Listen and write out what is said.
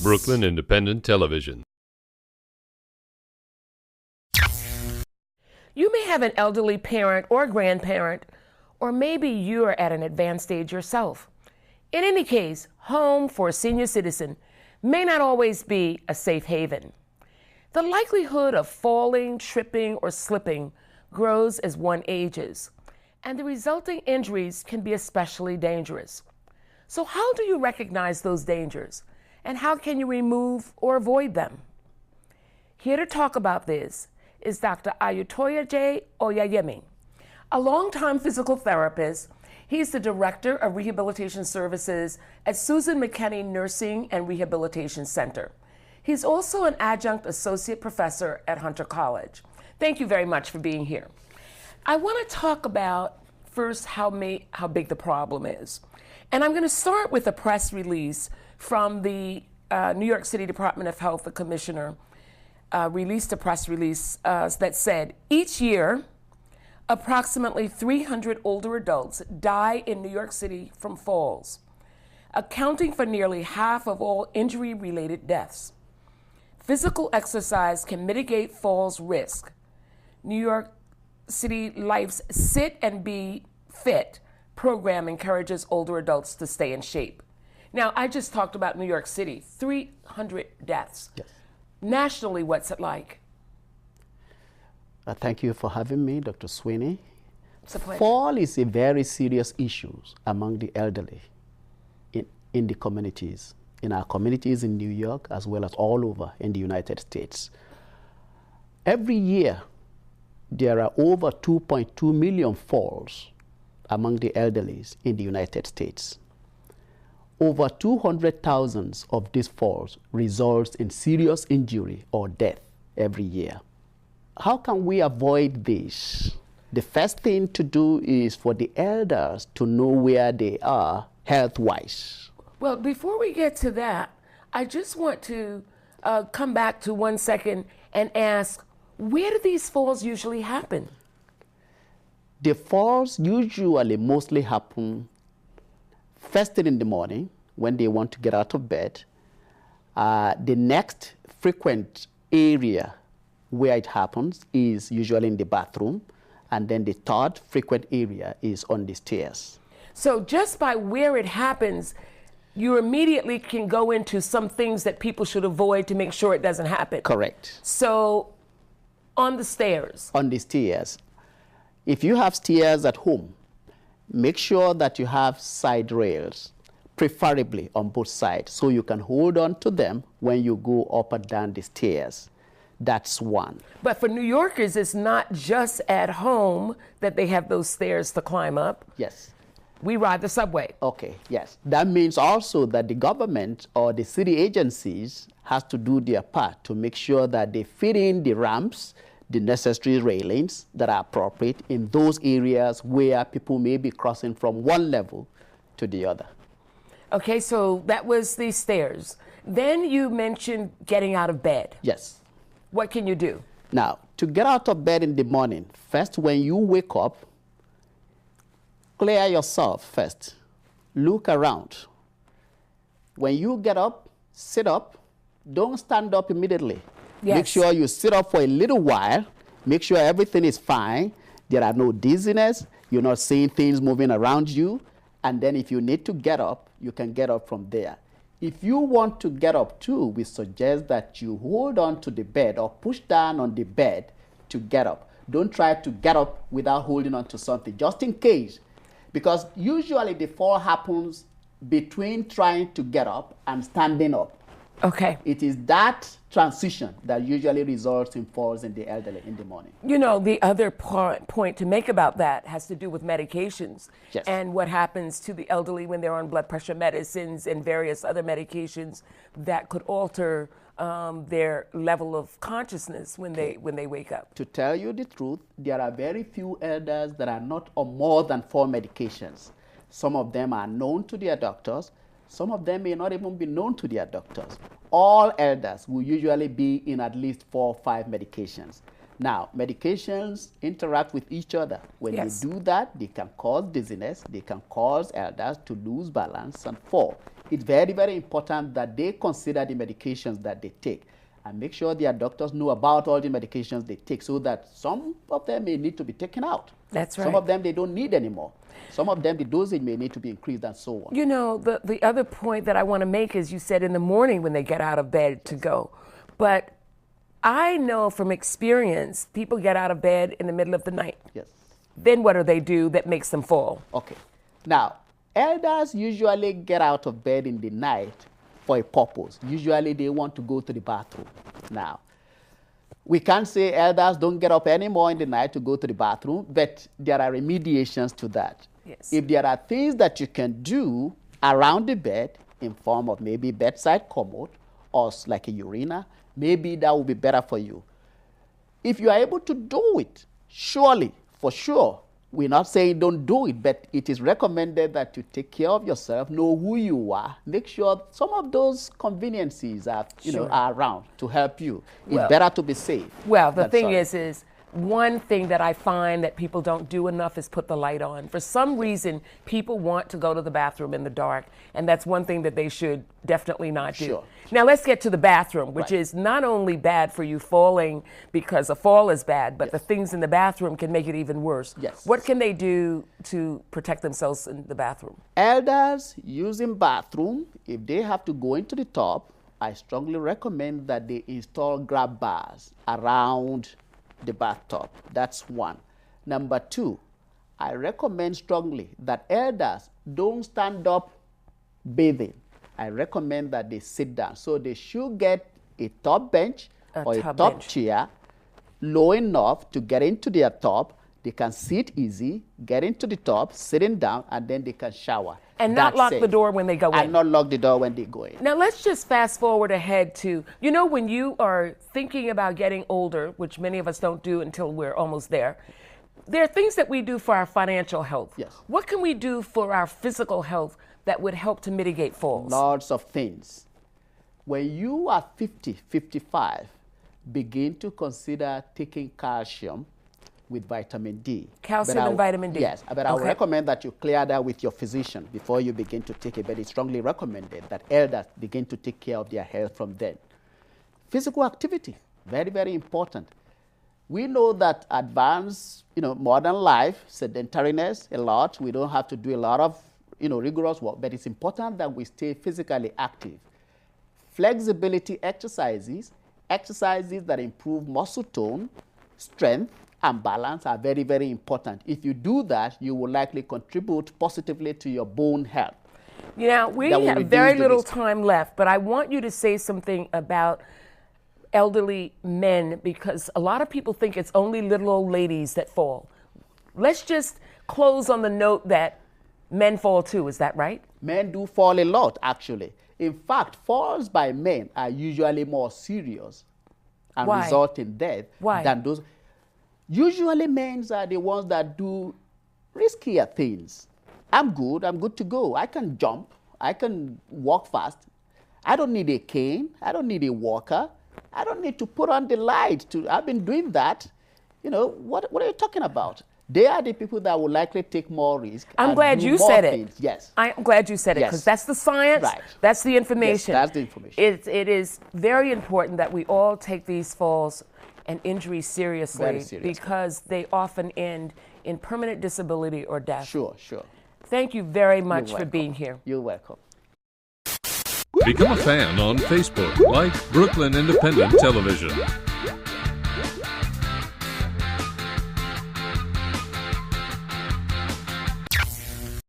Brooklyn Independent Television. You may have an elderly parent or grandparent, or maybe you're at an advanced age yourself. In any case, home for a senior citizen may not always be a safe haven. The likelihood of falling, tripping, or slipping grows as one ages, and the resulting injuries can be especially dangerous. So how do you recognize those dangers, and how can you remove or avoid them? Here to talk about this is Dr. Adetoyeje Oyeyemi, a longtime physical therapist. He's the Director of Rehabilitation Services at Susan McKinney Nursing and Rehabilitation Center. He's also an adjunct associate professor at Hunter College. Thank you very much for being here. I want to talk about first how big the problem is. And I'm going to start with a press release from the New York City Department of Health. The commissioner released a press release that said, each year, approximately 300 older adults die in New York City from falls, accounting for nearly half of all injury-related deaths. Physical exercise can mitigate falls risk. New York City Life's Sit and Be Fit program encourages older adults to stay in shape. Now, I just talked about New York City, 300 deaths. Yes. Nationally, what's it like? Thank you for having me, Dr. Sweeney. It's a pleasure. Fall is a very serious issue among the elderly in the communities, in our communities in New York, as well as all over in the United States. Every year, there are over 2.2 million falls among the elderly in the United States. Over 200,000 of these falls result in serious injury or death every year. How can we avoid this? The first thing to do is for the elders to know where they are health-wise. Well, before we get to that, I just want to come back to 1 second and ask, where do these falls usually happen? The falls usually mostly happen first thing in the morning when they want to get out of bed. The next frequent area where it happens is usually in the bathroom, and then the third frequent area is on the stairs. So just by where it happens, you immediately can go into some things that people should avoid to make sure it doesn't happen. Correct. So on the stairs. On the stairs. If you have stairs at home, make sure that you have side rails, preferably on both sides, so you can hold on to them when you go up and down the stairs. That's one. But for New Yorkers, it's not just at home that they have those stairs to climb up. Yes. We ride the subway. Okay, yes. That means also that the government or the city agencies has to do their part to make sure that they fit in the ramps, the necessary railings that are appropriate in those areas where people may be crossing from one level to the other. Okay, so that was the stairs. Then you mentioned getting out of bed. Yes. What can you do? Now, to get out of bed in the morning, first when you wake up, clear yourself first. Look around. When you get up, sit up. Don't stand up immediately. Yes. Make sure you sit up for a little while. Make sure everything is fine. There are no dizziness. You're not seeing things moving around you. And then if you need to get up, you can get up from there. If you want to get up too, we suggest that you hold on to the bed or push down on the bed to get up. Don't try to get up without holding on to something, just in case. Because usually the fall happens between trying to get up and standing up. Okay. It is that transition that usually results in falls in the elderly in the morning. You know, the other point to make about that has to do with medications. Yes. And what happens to the elderly when they're on blood pressure medicines and various other medications that could alter their level of consciousness when they wake up. To tell you the truth, there are very few elders that are not on more than 4 medications. Some of them are known to their doctors. Some of them may not even be known to their doctors. All elders will usually be in at least 4 or 5 medications. Now, medications interact with each other. When Yes. you do that, they can cause dizziness, they can cause elders to lose balance and fall. it's very, very important that they consider the medications that they take and make sure their doctors know about all the medications they take, so that some of them may need to be taken out. That's right. Some of them they don't need anymore. Some of them the dosage may need to be increased and so on. You know, the other point that I want to make is you said in the morning when they get out of bed to go. But I know from experience, people get out of bed in the middle of the night. Yes. Then what do they do that makes them fall? Okay. Now, elders usually get out of bed in the night for a purpose. Usually they want to go to the bathroom. Now, we can't say elders don't get up anymore in the night to go to the bathroom, but there are remediations to that. Yes. If there are things that you can do around the bed in form of maybe bedside commode or like a urinal, maybe that will be better for you. If you are able to do it, surely, for sure, we're not saying don't do it, but it is recommended that you take care of yourself, know who you are, make sure some of those conveniences are, are around to help you. It's better to be safe. Well, the thing is one thing that I find that people don't do enough is put the light on. For some reason, people want to go to the bathroom in the dark, and that's one thing that they should definitely not do. Sure. Now let's get to the bathroom, which is not only bad for you falling because a fall is bad, but the things in the bathroom can make it even worse. Yes. What can they do to protect themselves in the bathroom? Elders using bathroom, if they have to go into the tub, I strongly recommend that they install grab bars around the bathtub. That's one. Number two, I recommend strongly that elders don't stand up bathing. I recommend that they sit down. So they should get a top bench or a top chair low enough to get into their tub. They can sit easy, get into the tub, sitting down, and then they can shower. And not lock the door when they go in. And not lock the door when they go in. Now let's just fast forward ahead to, when you are thinking about getting older, which many of us don't do until we're almost there, there are things that we do for our financial health. Yes. What can we do for our physical health that would help to mitigate falls? Lots of things. When you are 50, 55, begin to consider taking calcium with vitamin D. Calcium and vitamin D. Yes, but I would recommend that you clear that with your physician before you begin to take it, but it's strongly recommended that elders begin to take care of their health from then. Physical activity, very, very important. We know that advanced, modern life, sedentariness a lot, we don't have to do a lot of, rigorous work, but it's important that we stay physically active. Flexibility exercises that improve muscle tone, strength, and balance are very, very important. If you do that, you will likely contribute positively to your bone health. We have very little time left, but I want you to say something about elderly men, because a lot of people think it's only little old ladies that fall. Let's just close on the note that men fall too. Is that right? Men do fall a lot, actually. In fact, falls by men are usually more serious and result in death than those. Usually men are the ones that do riskier things. I'm good to go. I can jump, I can walk fast. I don't need a cane, I don't need a walker. I don't need to put on the light. I've been doing that. What are you talking about? They are the people that will likely take more risk. I'm glad you said it. Yes. I'm glad you said it, because that's the science, that's the information. Yes, that's the information. It is very important that we all take these falls and injuries seriously, because they often end in permanent disability or death. Sure. Thank you very much for being here. You're welcome. Become a fan on Facebook, like Brooklyn Independent Television.